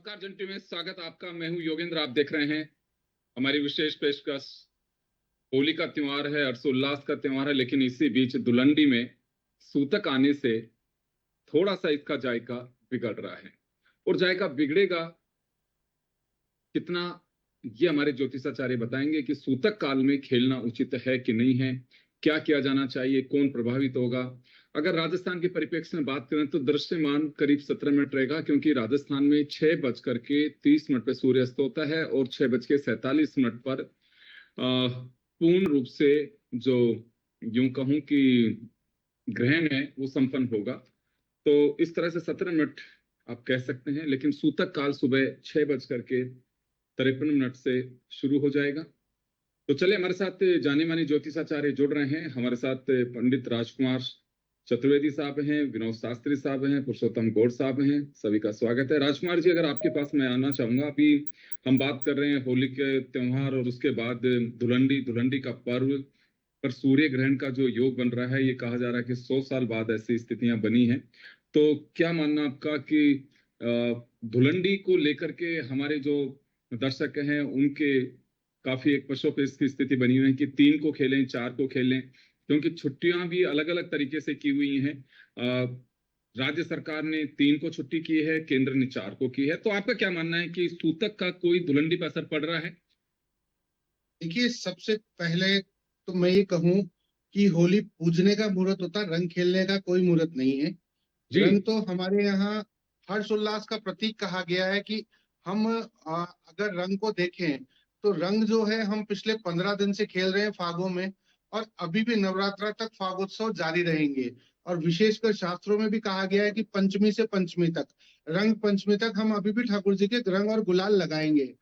नमस्कार जंटी में स्वागत आपका। मैं हूं योगेंद्र। आप देख रहे हैं हमारी विशेष पेशकश। होली का त्योहार है, हर्षोल्लास का त्योहार है, लेकिन इसी बीच धुलंडी में सूतक आने से थोड़ा सा इसका जायका बिगड़ रहा है। और जायका बिगड़ेगा कितना, ये हमारे ज्योतिषाचार्य बताएंगे कि सूतक काल में खेलना उचित है कि नहीं है, क्या किया जाना चाहिए, कौन प्रभावित होगा। अगर राजस्थान के परिप्रेक्ष्य में बात करें तो दृश्यमान करीब 17 मिनट रहेगा, क्योंकि राजस्थान में 6:30 पर सूर्यास्त होता है और 6:47 पर पूर्ण रूप से जो यूं कहूं कि ग्रहण है वो संपन्न होगा। तो इस तरह से 17 मिनट आप कह सकते हैं, लेकिन सूतक काल सुबह 6:53 से शुरू हो जाएगा। तो चले, हमारे साथ जाने माने ज्योतिषाचार्य जुड़ रहे हैं। हमारे साथ पंडित राजकुमार चतुर्वेदी साहब हैं, विनोद शास्त्री साहब हैं, पुरुषोत्तम गौड़ साहब हैं। सभी का स्वागत है। राजकुमार जी, अगर आपके पास मैं आना चाहूंगा। अभी हम बात कर रहे हैं होली के त्योहार और उसके बाद धुलंडी का पर्व पर सूर्य ग्रहण का जो योग बन रहा है, ये कहा जा रहा है कि 100 साल बाद ऐसी स्थितियां बनी हैं। तो क्या मानना आपका कि धुलंडी को लेकर के हमारे जो दर्शक हैं उनके काफी एक पशोपेश की स्थिति बनी हुई है कि 3 को खेलें, 4 को खेलें, क्योंकि छुट्टियां भी अलग अलग तरीके से की हुई हैं। राज्य सरकार ने 3 को छुट्टी की है, केंद्र ने 4 को की है। तो आपका क्या मानना है कि सूतक का कोई धुलंडी पर असर पड़ रहा है? देखिए, सबसे पहले तो मैं ये कहूं कि होली पूजने का मुहूर्त होता है, रंग खेलने का कोई मुहूर्त नहीं है। जी रंग तो हमारे यहाँ हर्षोल्लास का प्रतीक कहा गया है कि हम अगर रंग को देखें तो रंग जो है हम पिछले 15 दिन से खेल रहे हैं फागों में, और अभी भी नवरात्रा तक फागोत्सव जारी रहेंगे। और विशेषकर शास्त्रों में भी कहा गया है कि पंचमी से पंचमी तक, रंग पंचमी तक हम अभी भी ठाकुर जी के रंग और गुलाल लगाएंगे।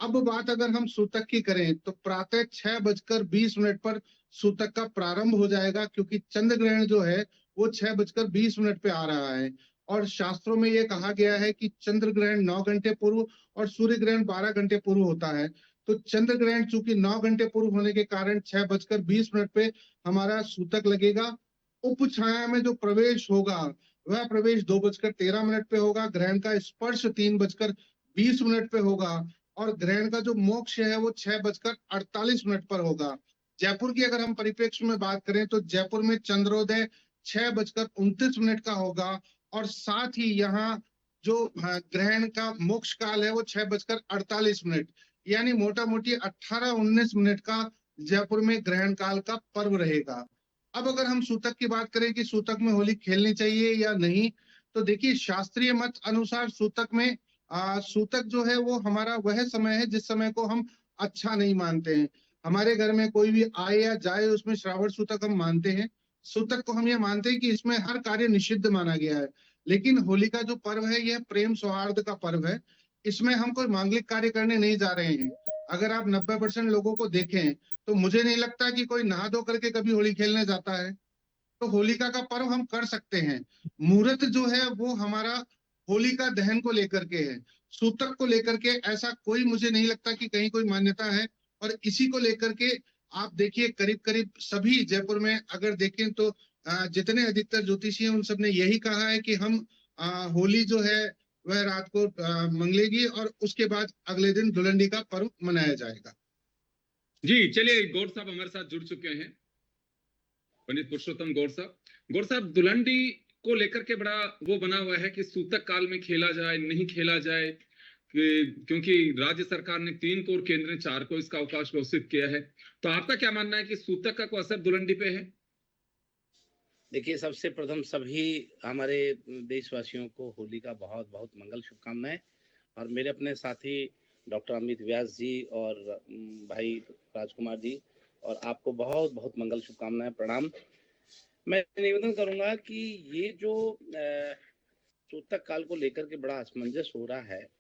अब बात अगर हम सूतक की करें तो प्रातः 6:20 पर सूतक का प्रारंभ हो जाएगा, क्योंकि चंद्र ग्रहण जो है वो 6:20 पे आ रहा है। और शास्त्रों में ये कहा गया है कि चंद्र ग्रहण 9 घंटे पूर्व और सूर्य ग्रहण 12 घंटे पूर्व होता है। तो चंद्र ग्रहण चूंकि 9 घंटे पूर्व होने के कारण 6:20 पे हमारा सूतक लगेगा। उप छाया में जो प्रवेश होगा वह प्रवेश 2:13 पे होगा। ग्रहण का स्पर्श 3:20 पे होगा। और ग्रहण का जो मोक्ष है वो 6:48 पर होगा। जयपुर की अगर हम परिप्रेक्ष्य में बात करें तो जयपुर में चंद्रोदय 6:29 का होगा। और साथ ही यहाँ जो ग्रहण का मोक्ष काल है वो 6:48, यानी मोटा मोटी 18-19 का जयपुर में ग्रहण काल का पर्व रहेगा। अब अगर हम सूतक की बात करें कि सूतक में होली खेलनी चाहिए या नहीं, तो देखिए, शास्त्रीय मत अनुसार सूतक में सूतक जो है वो हमारा वह समय है जिस समय को हम अच्छा नहीं मानते हैं। हमारे घर में कोई भी आए या जाए उसमें श्रावण सूतक हम मानते हैं। सूतक को हम ये मानते हैं कि इसमें हर कार्य निषिद्ध माना गया है। लेकिन होली का जो पर्व है यह प्रेम सौहार्द का पर्व है। इसमें हम कोई मांगलिक कार्य करने नहीं जा रहे हैं। अगर आप 90% लोगों को देखें तो मुझे नहीं लगता कि कोई नहा धो करके कभी होली खेलने जाता है। तो होलिका का पर्व हम कर सकते हैं। मुहूर्त जो है वो हमारा होलिका दहन को लेकर के है, सूतक को लेकर के ऐसा कोई मुझे नहीं लगता कि कहीं कोई मान्यता है। और इसी को लेकर के आप देखिए, करीब करीब सभी जयपुर में अगर देखें तो जितने अधिकतर ज्योतिषी हैं उन सब ने यही कहा है कि हम होली जो है वह रात को मंगलेगी और उसके बाद अगले दिन धुलंडी का पर्व मनाया जाएगा। जी, चलिए, गौड़ साहब हमारे साथ जुड़ चुके हैं, पंडित पुरुषोत्तम गौड़ साहब। गौड़ साहब, धुलंडी को लेकर के बड़ा वो बना हुआ है कि सूतक काल में खेला जाए नहीं खेला जाए, क्योंकि राज्य सरकार ने 3 को और केंद्र ने 4 को इसका अवकाश घोषित किया है। तो आपका क्या मानना है कि सूतक का कोई असर धुलंडी पे है? देखिए, सबसे प्रथम सभी हमारे देशवासियों को होली का बहुत बहुत मंगल शुभकामनाएं। और मेरे अपने साथी डॉक्टर अमित व्यास जी और भाई राजकुमार जी और आपको बहुत बहुत मंगल शुभकामनाएं, प्रणाम। मैं निवेदन करूंगा कि ये जो सूतक काल को लेकर के बड़ा असमंजस हो रहा है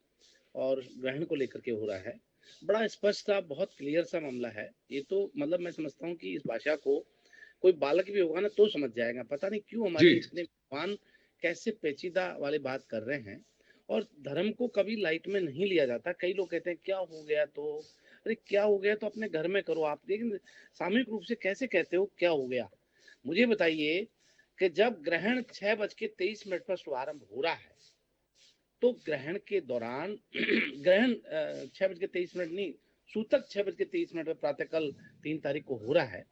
और ग्रहण को लेकर के हो रहा है, बड़ा स्पष्ट सा, बहुत क्लियर सा मामला है। ये तो मतलब मैं समझता हूँ कि इस भाषा को कोई बालक भी होगा ना तो समझ जाएगा। पता नहीं क्यों हमारे इतने विद्वान कैसे पेचीदा वाली बात कर रहे हैं और धर्म को कभी लाइट में नहीं लिया जाता। कई लोग कहते हैं क्या हो गया, तो अरे क्या हो गया तो अपने घर में करो आप, लेकिन सामूहिक रूप से कैसे कहते हो क्या हो गया? मुझे बताइए कि जब ग्रहण 6:23 पर शुभारंभ हो रहा है तो ग्रहण के दौरान ग्रहण 6:23 नहीं, सूतक 6:23 में प्रातःकाल 3 तारीख को हो रहा है।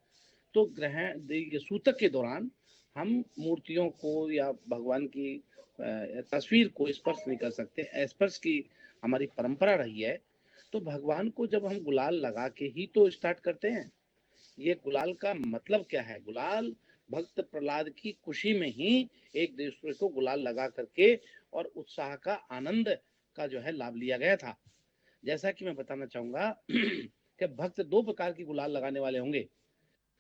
तो ग्रहण सूतक के दौरान हम मूर्तियों को या भगवान की तस्वीर को स्पर्श नहीं कर सकते। स्पर्श की हमारी परंपरा रही है। तो भगवान को जब हम गुलाल लगा के ही तो स्टार्ट करते हैं। ये गुलाल का मतलब क्या है? गुलाल भक्त प्रहलाद की खुशी में ही एक दूसरे को गुलाल लगा करके और उत्साह का आनंद का जो है लाभ लिया गया था। जैसा कि मैं बताना चाहूंगा कि भक्त 2 प्रकार की गुलाल लगाने वाले होंगे।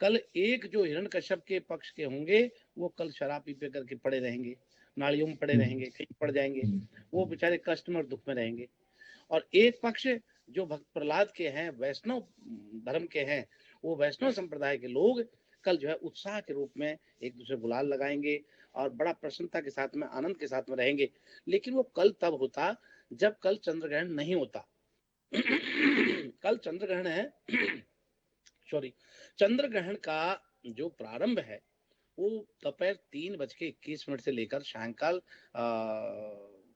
कल एक जो हिरण्यकश्यप के पक्ष के होंगे, वो कल शराब पी पी करके पड़े रहेंगे, नालियों में पड़े रहेंगे, कहीं पड़ जाएंगे, वो बेचारे कष्ट में और दुख में रहेंगे। और एक पक्ष जो भक्त प्रहलाद के हैं, वैष्णव धर्म के हैं, वो वैष्णव संप्रदाय के लोग कल जो है उत्साह के रूप में एक दूसरे गुलाल लगाएंगे और बड़ा प्रसन्नता के साथ में, आनंद के साथ में रहेंगे। लेकिन वो कल तब होता जब कल चंद्र ग्रहण नहीं होता। कल चंद्र ग्रहण है सॉरी चंद्र ग्रहण का जो प्रारंभ है वो दोपहर 3:21 से लेकर सायंकाल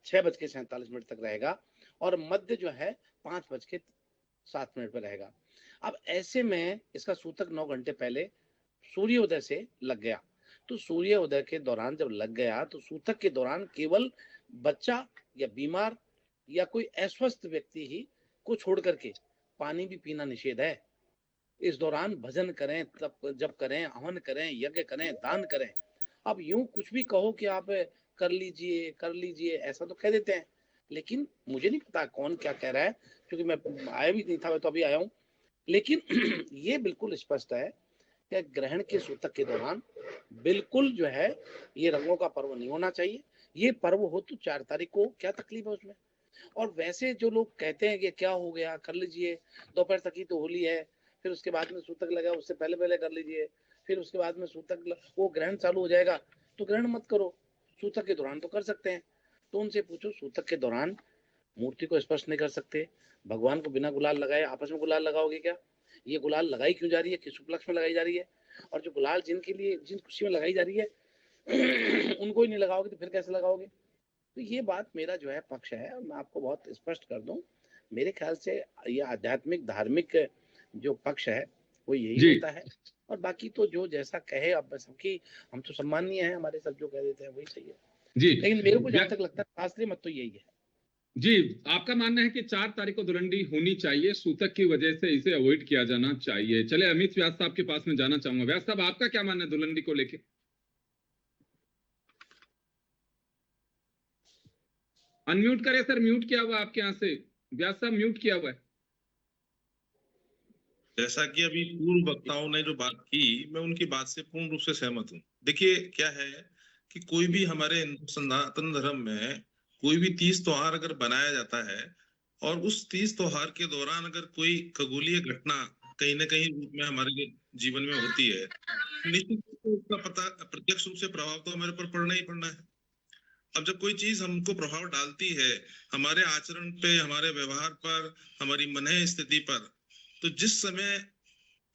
6:47 तक रहेगा और मध्य जो है 5:07 पर रहेगा। अब ऐसे में इसका सूतक 9 घंटे पहले सूर्योदय से लग गया। तो सूर्योदय के दौरान जब लग गया तो सूतक के दौरान केवल बच्चा या बीमार या कोई अस्वस्थ व्यक्ति ही को छोड़ करके पानी भी पीना निषेध है। इस दौरान भजन करें, तप जप करें, हवन करें, यज्ञ करें, दान करें। अब यूं कुछ भी कहो कि आप कर लीजिए ऐसा तो कह देते हैं, लेकिन मुझे नहीं पता कौन क्या कह रहा है, क्योंकि मैं आया भी नहीं था, मैं तो अभी आया हूं। लेकिन ये बिल्कुल स्पष्ट है कि ग्रहण के सूतक के दौरान बिल्कुल जो है ये रंगों का पर्व नहीं होना चाहिए। ये पर्व हो तो 4 तारीख को, क्या तकलीफ है उसमें? और वैसे जो लोग कहते हैं कि क्या हो गया, कर लीजिए, दोपहर तक ही तो होली है, फिर उसके बाद में सूतक लगा, उससे पहले पहले कर लीजिए, फिर उसके बाद में वो ग्रहण चालू हो जाएगा तो ग्रहण मत करो, सूतक के दौरान तो कर सकते हैं। तो उनसे पूछो, सूतक के दौरान मूर्ति को स्पर्श नहीं कर सकते, भगवान को बिना गुलाल लगाए आपस में गुलाल लगाओगे क्या? ये गुलाल लगाई क्यों जा रही है, किस उपलक्ष्य में लगाई जा रही है? और जो गुलाल जिनके लिए, जिन खुशी में लगाई जा रही है उनको ही नहीं लगाओगे तो फिर कैसे लगाओगे? तो ये बात मेरा जो है पक्ष है। मैं आपको बहुत स्पष्ट कर दूं, मेरे ख्याल से ये आध्यात्मिक धार्मिक जो पक्ष है वो यही होता है। और बाकी तो जो जैसा कहे, अब सबकी, हम तो सम्मानीय है, हमारे सब जो कह देते हैं वही सही है जी। लेकिन मेरे को जहां तक लगता है शास्त्रीय मत तो यही है। जी, आपका मानना है कि 4 तारीख को धुलंडी होनी चाहिए, सूतक की वजह से इसे अवॉइड किया जाना चाहिए। चले अमित व्यास साहब के पास में जाना चाहूंगा। व्यास साहब, आपका क्या मानना है धुलंडी को लेके? अनम्यूट करें सर, म्यूट किया हुआ आपके यहाँ से। व्यास साहब म्यूट किया हुआ है। जैसा कि अभी पूर्व वक्ताओं ने जो बात की, मैं उनकी बात से पूर्ण रूप से सहमत हूँ। देखिए क्या है कि कोई भी हमारे सनातन धर्म में कोई भी तीज त्योहार अगर बनाया जाता है और उस तीज त्योहार के दौरान अगर कोई खगोलीय घटना कहीं ना कहीं रूप में हमारे जीवन में होती है, निश्चित रूप से उसका पता प्रत्यक्ष रूप से प्रभाव तो हमारे पर पड़ना ही पड़ना है। अब जब कोई चीज हमको प्रभाव डालती है हमारे आचरण पे, हमारे व्यवहार पर, हमारी मनः स्थिति पर, तो जिस समय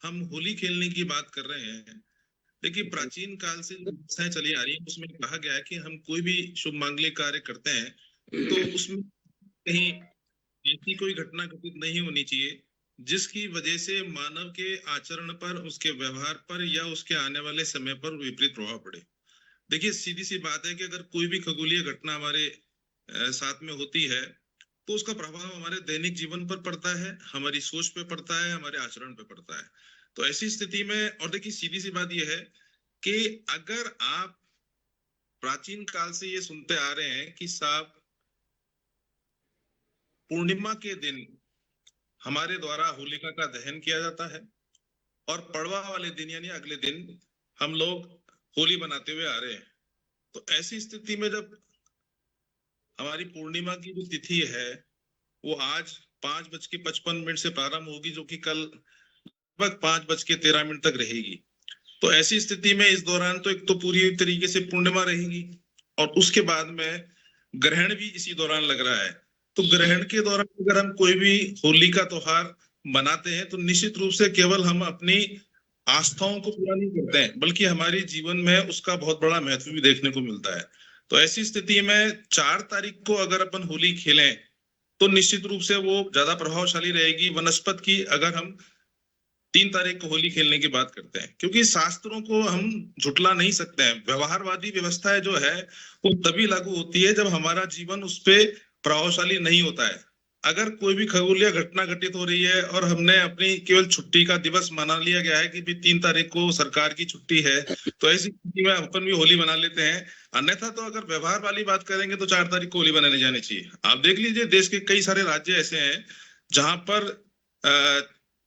हम होली खेलने की बात कर रहे हैं, देखिए प्राचीन काल से जो चली आ रही है उसमें कहा गया है कि हम कोई भी शुभ मांगलिक कार्य करते हैं तो उसमें कहीं ऐसी कोई घटना घटित नहीं होनी चाहिए जिसकी वजह से मानव के आचरण पर, उसके व्यवहार पर या उसके आने वाले समय पर विपरीत प्रभाव पड़े। देखिए सीधी सी बात है कि अगर कोई भी खगोलीय घटना हमारे साथ में होती है तो उसका प्रभाव हमारे दैनिक जीवन पर पड़ता है, हमारी सोच पे पड़ता है, हमारे आचरण पे पड़ता है। तो ऐसी स्थिति में, और देखिए सीधी सी बात यह है कि अगर आप प्राचीन काल से ये सुनते आ रहे हैं कि साहब पूर्णिमा के दिन हमारे द्वारा होलिका का दहन किया जाता है और पड़वा वाले दिन यानी अगले दिन हम लोग होली बनाते हुए आ रहे हैं, तो ऐसी स्थिति में जब हमारी पूर्णिमा की जो तिथि है वो आज 5:55 से प्रारंभ होगी, जो कि कल लगभग 5:13 तक रहेगी। तो ऐसी स्थिति में इस दौरान तो एक तो पूरी तरीके से पूर्णिमा रहेगी और उसके बाद में ग्रहण भी इसी दौरान लग रहा है। तो ग्रहण के दौरान अगर हम कोई भी होली का त्योहार मनाते हैं तो निश्चित रूप से केवल हम अपनी आस्थाओं को पूरा नहीं करते हैं, बल्कि हमारे जीवन में उसका बहुत बड़ा महत्व भी देखने को मिलता है। तो ऐसी स्थिति में 4 तारीख को अगर अपन होली खेलें तो निश्चित रूप से वो ज्यादा प्रभावशाली रहेगी वनस्पत की, अगर हम 3 तारीख को होली खेलने की बात करते हैं, क्योंकि शास्त्रों को हम झुटला नहीं सकते हैं। व्यवहारवादी व्यवस्था जो है वो तभी लागू होती है जब हमारा जीवन उस पे प्रभावशाली नहीं होता है। अगर कोई भी खगोलीय घटना घटित हो रही है और हमने अपनी केवल छुट्टी का दिवस मना लिया गया है कि भी 3 तारीख को सरकार की छुट्टी है, तो ऐसी स्थिति में अपन भी होली मना लेते हैं। अन्यथा तो अगर व्यवहार वाली बात करेंगे तो 4 तारीख को होली मनाने जानी चाहिए। आप देख लीजिए देश के कई सारे राज्य ऐसे हैं जहां पर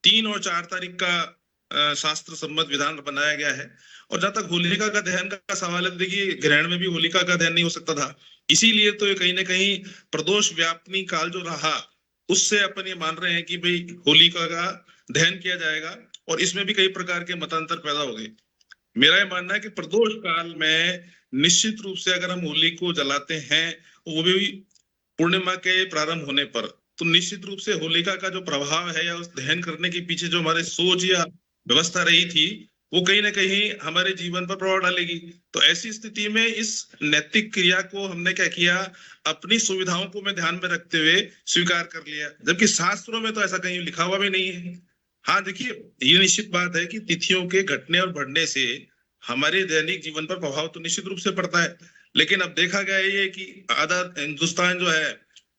3 और 4 तारीख का शास्त्र सम्मत विधान बनाया गया है। और जहां तक होलिका का दहन का सवाल है, देखिए ग्रहण में भी होलिका का दहन नहीं हो सकता था, इसीलिए तो ये कहीं ना कहीं प्रदोष व्यापनी काल जो रहा उससे अपन ये मान रहे हैं कि भाई होलिका का दहन किया जाएगा, और इसमें भी कई प्रकार के मतांतर पैदा हो गए। मेरा ये मानना है कि प्रदोष काल में निश्चित रूप से अगर हम होली को जलाते हैं, वो भी पूर्णिमा के प्रारंभ होने पर, तो निश्चित रूप से होलिका का जो प्रभाव है या उस दहन करने के पीछे जो हमारे सोच या व्यवस्था रही थी वो कहीं ना कहीं हमारे जीवन पर प्रभाव डालेगी। तो ऐसी स्थिति में इस नैतिक क्रिया को हमने क्या किया, अपनी सुविधाओं को में ध्यान में रखते हुए स्वीकार कर लिया, जबकि शास्त्रों में तो ऐसा कहीं लिखा हुआ भी नहीं है। हाँ देखिए, ये निश्चित बात है कि तिथियों के घटने और बढ़ने से हमारे दैनिक जीवन पर प्रभाव तो निश्चित रूप से पड़ता है, लेकिन अब देखा गया ये कि आधा हिंदुस्तान जो है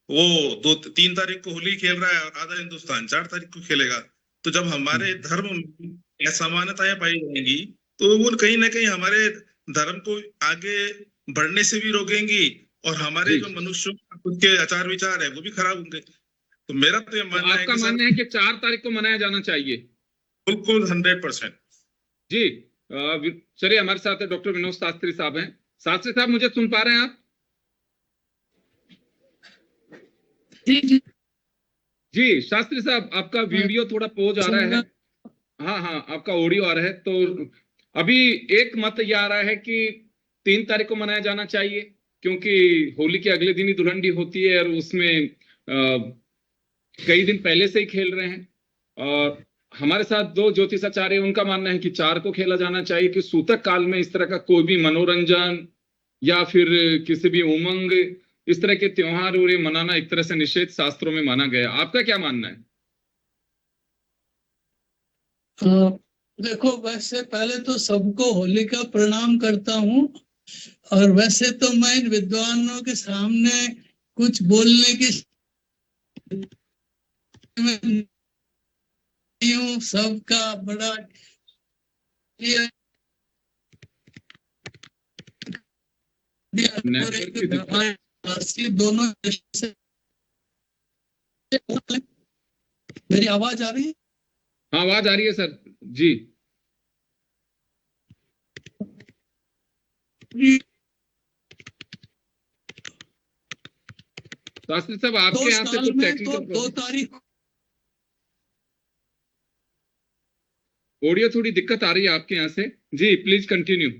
वो 3 तारीख को होली खेल रहा है और आधा हिंदुस्तान 4 तारीख को खेलेगा। तो जब हमारे धर्म में असमानताएं पाई जाएंगी तो वो कहीं ना कहीं हमारे धर्म को आगे बढ़ने से भी रोकेंगी, और हमारे जो मनुष्यों के आचार विचार है वो भी खराब होंगे। तो मेरा तो ये मानना है, आपका मानना है कि 4 तारीख को मनाया जाना चाहिए? बिल्कुल 100%। जी चलिए, हमारे साथ डॉक्टर विनोद शास्त्री साहब हैं। शास्त्री साहब, मुझे सुन पा रहे हैं आप? जी शास्त्री साहब, आपका वीडियो थोड़ा पोज आ रहा है। हाँ, आपका ऑडियो आ रहा है। तो अभी एक मत ये आ रहा है कि 3 तारीख को मनाया जाना चाहिए, क्योंकि होली के अगले दिन ही दुल्हन होती है और उसमें कई दिन पहले से ही खेल रहे हैं। और हमारे साथ 2 ज्योतिषाचार्य, उनका मानना है कि 4 को खेला जाना चाहिए, कि सूतक काल में इस तरह का कोई भी मनोरंजन या फिर किसी भी उमंग, इस तरह के त्योहार और ये मनाना एक तरह से निषेध शास्त्रों में माना गया। आपका क्या मानना है? देखो, वैसे पहले तो सबको होली का प्रणाम करता हूँ, और वैसे तो मैं इन विद्वानों के सामने कुछ बोलने की सबका बड़ा दोनों। मेरी आवाज आ रही है? हाँ, आवाज आ रही है सर जी। शास्त्री साहब, आपके यहाँ से कुछ टेक्निकल 2 तारीख ऑडियो थोड़ी दिक्कत आ रही है आपके यहाँ से। जी प्लीज कंटिन्यू।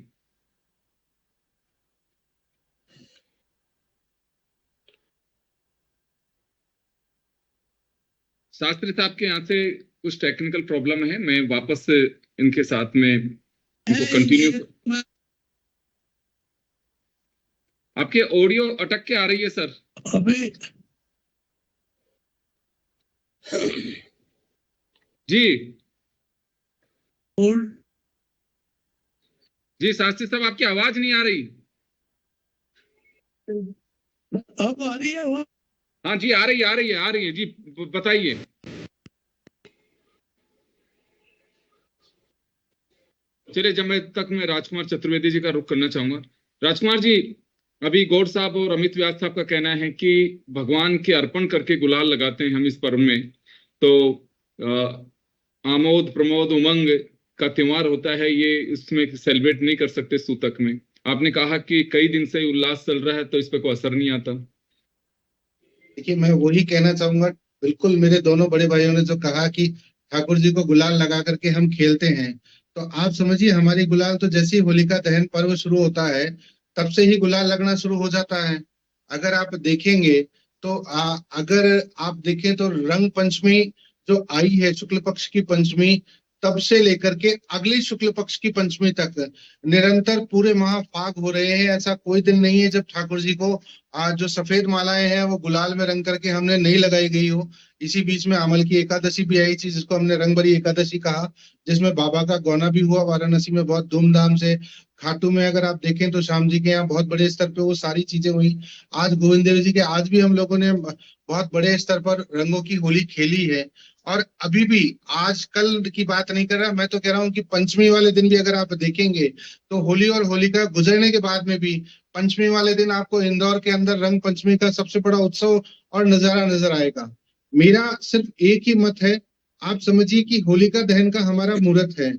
शास्त्री साहब के यहाँ से कुछ टेक्निकल प्रॉब्लम है, मैं वापस इनके साथ में इनको कंटिन्यू। आपके ऑडियो अटक के आ रही है सर अभी। जी जी शास्त्री साहब, आपकी आवाज नहीं आ रही। अब आ रही है वो? हाँ जी, आ रही है जी, बताइए। चलिए, जब मैं राजकुमार चतुर्वेदी जी का रुख करना चाहूंगा। राजकुमार जी, अभी गौड़ साहब और अमित व्यास साहब का कहना है कि भगवान के अर्पण करके गुलाल लगाते हैं हम इस पर्व में, तो आमोद प्रमोद उमंग का त्योहार होता है, ये इसमें सेलिब्रेट नहीं कर सकते सूतक में। आपने कहा कि कई दिन से उल्लास चल रहा है तो इस पे कोई असर नहीं आता। देखिए, मैं वही कहना चाहूंगा, बिल्कुल मेरे दोनों बड़े भाइयों ने जो कहा कि ठाकुर जी को गुलाल लगा करके हम खेलते हैं, तो आप समझिए हमारी गुलाल तो जैसे ही होलिका दहन पर्व शुरू होता है तब से ही गुलाल लगना शुरू हो जाता है। अगर आप देखेंगे तो अगर आप देखें तो रंग पंचमी जो आई है, शुक्ल पक्ष की पंचमी, तब से लेकर के अगली शुक्ल पक्ष की पंचमी तक निरंतर पूरे माह फाग हो रहे हैं। ऐसा कोई दिन नहीं है जब ठाकुर जी को आज जो सफेद मालाएं हैं वो गुलाल में रंग करके हमने नहीं लगाई गई हो। इसी बीच में अमल की एकादशी भी आई थी, जिसको हमने रंगभरी एकादशी कहा, जिसमें बाबा का गौना भी हुआ वाराणसी में बहुत धूमधाम से। खाटू में अगर आप देखें तो श्याम जी के यहाँ बहुत बड़े स्तर पे वो सारी चीजें हुई। आज गोविंद देव जी के आज भी हम लोगों ने बहुत बड़े स्तर पर रंगों की होली खेली है। और अभी भी आज कल की बात नहीं कर रहा, मैं तो कह रहा हूँ कि पंचमी वाले दिन भी अगर आप देखेंगे तो होली और होलिका गुजरने के बाद में भी पंचमी वाले दिन आपको इंदौर के अंदर रंग पंचमी का सबसे बड़ा उत्सव और नजारा नजर आएगा। मेरा सिर्फ एक ही मत है, आप समझिए कि होलिका दहन का हमारा मुहूर्त है।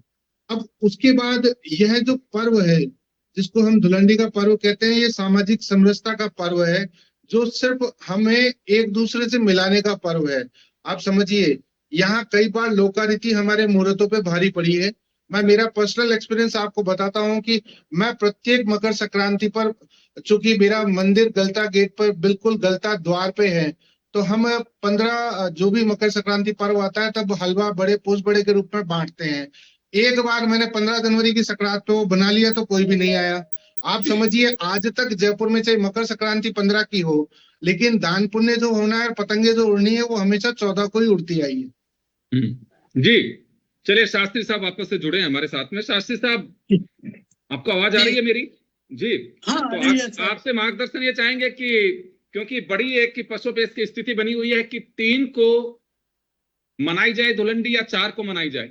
अब उसके बाद यह जो पर्व है जिसको हम धुलंडी का पर्व कहते हैं, ये सामाजिक समरसता का पर्व है जो सिर्फ हमें एक दूसरे से मिलाने का पर्व है। आप समझिए यहाँ कई बार लोकारीति हमारे मुहूर्तों पे भारी पड़ी है। मैं मेरा पर्सनल एक्सपीरियंस आपको बताता हूँ कि मैं प्रत्येक मकर संक्रांति पर, चूंकि मेरा मंदिर गलता गेट पर बिल्कुल गलता द्वार पे है, तो हम 15 जो भी मकर संक्रांति पर्व आता है तब हलवा बड़े पोस्ट बड़े के रूप में बांटते हैं। एक बार मैंने 15 जनवरी की संक्रांति पे वो बना लिया तो कोई भी नहीं आया। आप समझिए आज तक जयपुर में चाहे मकर संक्रांति 15 की हो, लेकिन दान पुण्य जो होना है, पतंगे जो उड़नी है, वो हमेशा 14 को ही उड़ती आई है। जी चलिए, शास्त्री साहब वापस से जुड़े हैं हमारे साथ में। शास्त्री साहब, आपको आवाज आ रही है मेरी? जी हाँ, तो आपसे मार्गदर्शन ये चाहेंगे कि क्योंकि बड़ी एक की पशुपेश की स्थिति बनी हुई है कि 3 को मनाई जाए धुलंडी या 4 को मनाई जाए।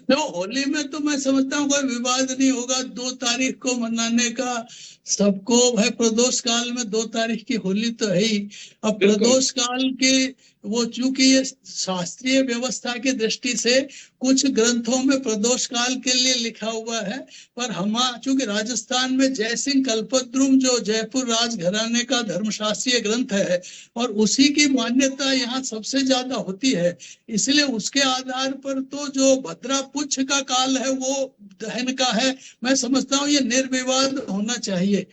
तो होली में तो मैं समझता हूँ कोई विवाद नहीं होगा 2 तारीख को मनाने का। सबको भाई प्रदोष काल में 2 तारीख की होली तो है ही। अब प्रदोष काल के वो चूंकि ये शास्त्रीय व्यवस्था की दृष्टि से कुछ ग्रंथों में प्रदोष काल के लिए लिखा हुआ है, पर हम चूंकि राजस्थान में जयसिंह कल्पद्रुम जो जयपुर राजघराने का धर्मशास्त्रीय ग्रंथ है और उसी की मान्यता यहाँ सबसे ज्यादा होती है, इसलिए उसके आधार पर तो जो भद्रा पुच्छ का काल है वो दहन का है। मैं समझता हूँ ये निर्विवाद होना चाहिए।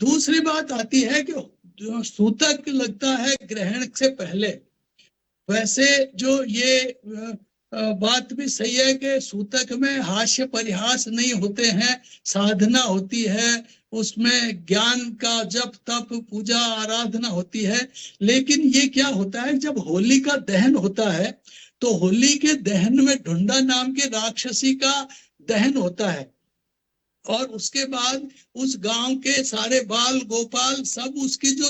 दूसरी बात आती है कि जो सूतक लगता है ग्रहण से पहले, वैसे जो ये बात भी सही है कि सूतक में हास्य परिहास नहीं होते हैं, साधना होती है, उसमें ज्ञान का जप तप पूजा आराधना होती है। लेकिन ये क्या होता है, जब होली का दहन होता है तो होली के दहन में ढूंढा नाम के राक्षसी का दहन होता है और उसके बाद उस गांव के सारे बाल गोपाल सब उसकी जो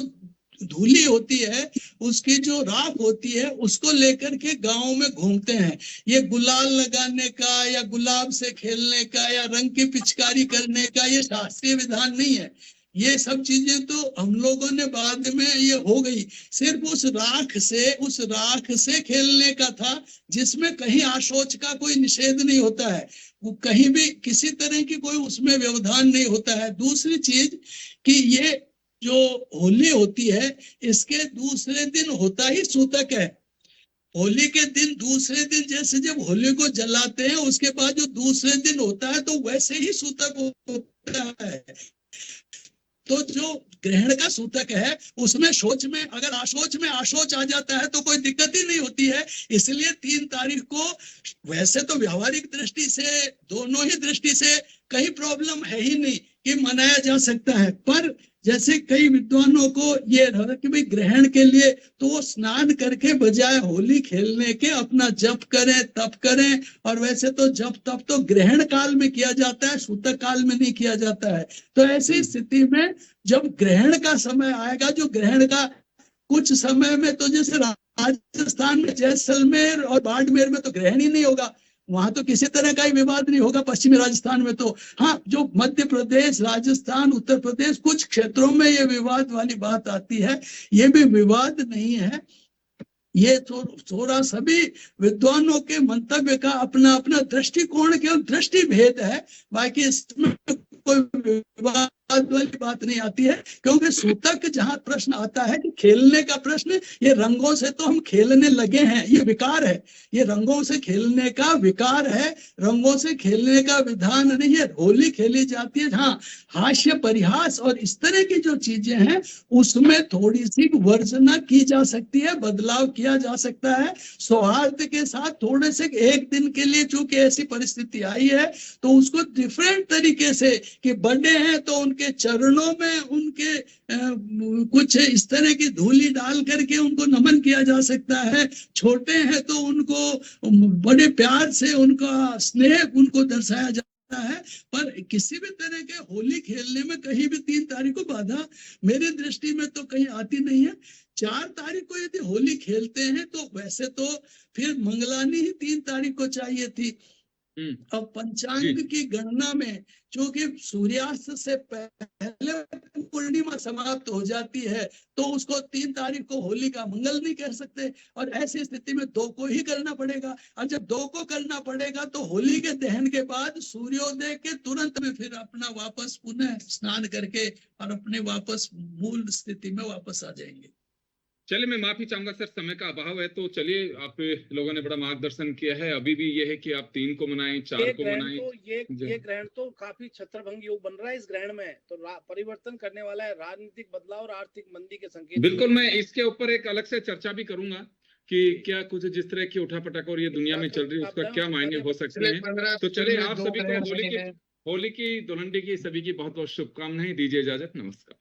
धूली होती है, उसकी जो राख होती है, उसको लेकर के गांव में घूमते हैं। ये गुलाल लगाने का या गुलाब से खेलने का या रंग की पिचकारी करने का ये शास्त्रीय विधान नहीं है। ये सब चीजें तो हम लोगों ने बाद में ये हो गई। सिर्फ उस राख से खेलने का था, जिसमें कहीं आशोच का कोई निषेध नहीं होता है, वो कहीं भी किसी तरह की कोई उसमें व्यवधान नहीं होता है। दूसरी चीज कि ये जो होली होती है इसके दूसरे दिन होता ही सूतक है। होली के दिन दूसरे दिन जैसे जब होली को जलाते हैं उसके बाद जो दूसरे दिन होता है तो वैसे ही सूतक होता है। तो जो ग्रहण का सूतक है उसमें शौच में अगर आशोच आ जाता है तो कोई दिक्कत ही नहीं होती है। इसलिए 3 तारीख को वैसे तो व्यावहारिक दृष्टि से दोनों ही दृष्टि से कहीं प्रॉब्लम है ही नहीं कि मनाया जा सकता है। पर जैसे कई विद्वानों को ये रहा कि भाई ग्रहण के लिए तो वो स्नान करके बजाय होली खेलने के अपना जप करें तप करें, और वैसे तो जप तप तो ग्रहण काल में किया जाता है, सूतक काल में नहीं किया जाता है। तो ऐसी स्थिति में जब ग्रहण का समय आएगा, जो ग्रहण का कुछ समय में तो जैसे राजस्थान में जैसलमेर और बाड़मेर में तो ग्रहण ही नहीं होगा, वहां तो किसी तरह का ही विवाद नहीं होगा। पश्चिमी राजस्थान में तो हाँ, जो मध्य प्रदेश राजस्थान उत्तर प्रदेश कुछ क्षेत्रों में ये विवाद वाली बात आती है, ये भी विवाद नहीं है। ये थोड़ा सभी विद्वानों के मंतव्य का अपना अपना दृष्टिकोण केवल दृष्टि भेद है, बाकी इसमें कोई विवाद वाली बात नहीं आती है, क्योंकि सूतक जहां प्रश्न आता है कि खेलने का प्रश्न, ये रंगों से तो हम खेलने लगे हैं, ये विकार है, ये रंगों से खेलने का विकार है, रंगों से खेलने का विधान नहीं है। होली खेली जाती है जहां हास्य परिहास और इस तरह की जो चीजें हैं उसमें थोड़ी सी वर्जना की जा सकती है, बदलाव किया जा सकता है, सौहार्द के साथ थोड़े से एक दिन के लिए, चूंकि ऐसी परिस्थिति आई है तो उसको डिफरेंट तरीके से, कि बड़े हैं तो उनके चरणों में उनके कुछ इस तरह की धूली डाल करके उनको नमन किया जा सकता है, छोटे हैं तो उनको बड़े प्यार से उनका स्नेह उनको दर्शाया जाता है। पर किसी भी तरह के होली खेलने में कहीं भी 3 तारीख को बाधा मेरी दृष्टि में तो कहीं आती नहीं है। 4 तारीख को यदि होली खेलते हैं तो वैसे तो फिर मंगलानी ही 3 तारीख को चाहिए थी। अब पंचांग की गणना में चूंकि सूर्यास्त से पहले पूर्णिमा समाप्त हो जाती है तो उसको 3 तारीख को होली का मंगल नहीं कह सकते, और ऐसी स्थिति में 2 को ही करना पड़ेगा। और जब 2 को करना पड़ेगा तो होली के दहन के बाद सूर्योदय के तुरंत में फिर अपना वापस पुनः स्नान करके और अपने वापस मूल स्थिति में वापस आ जाएंगे। चलिए, मैं माफी चाहूंगा सर, समय का अभाव है, तो चलिए, आप लोगों ने बड़ा मार्गदर्शन किया है। अभी भी ये है कि आप 3 को मनाएं, 4 को मनाएं। तो ये ग्रहण तो काफी छत्रभंग योग बन रहा है इस ग्रहण में, तो परिवर्तन करने वाला है, राजनीतिक बदलाव और आर्थिक मंदी के संकेत। बिल्कुल, मैं इसके ऊपर एक अलग से चर्चा भी करूंगा कि क्या कुछ जिस तरह की उठापटक और ये दुनिया में चल रही है उसका क्या मायने हो सकते हैं। तो चलिए, आप सभी को होली की धुलंडी की सभी की बहुत बहुत शुभकामनाएं। दीजिए इजाजत, नमस्कार।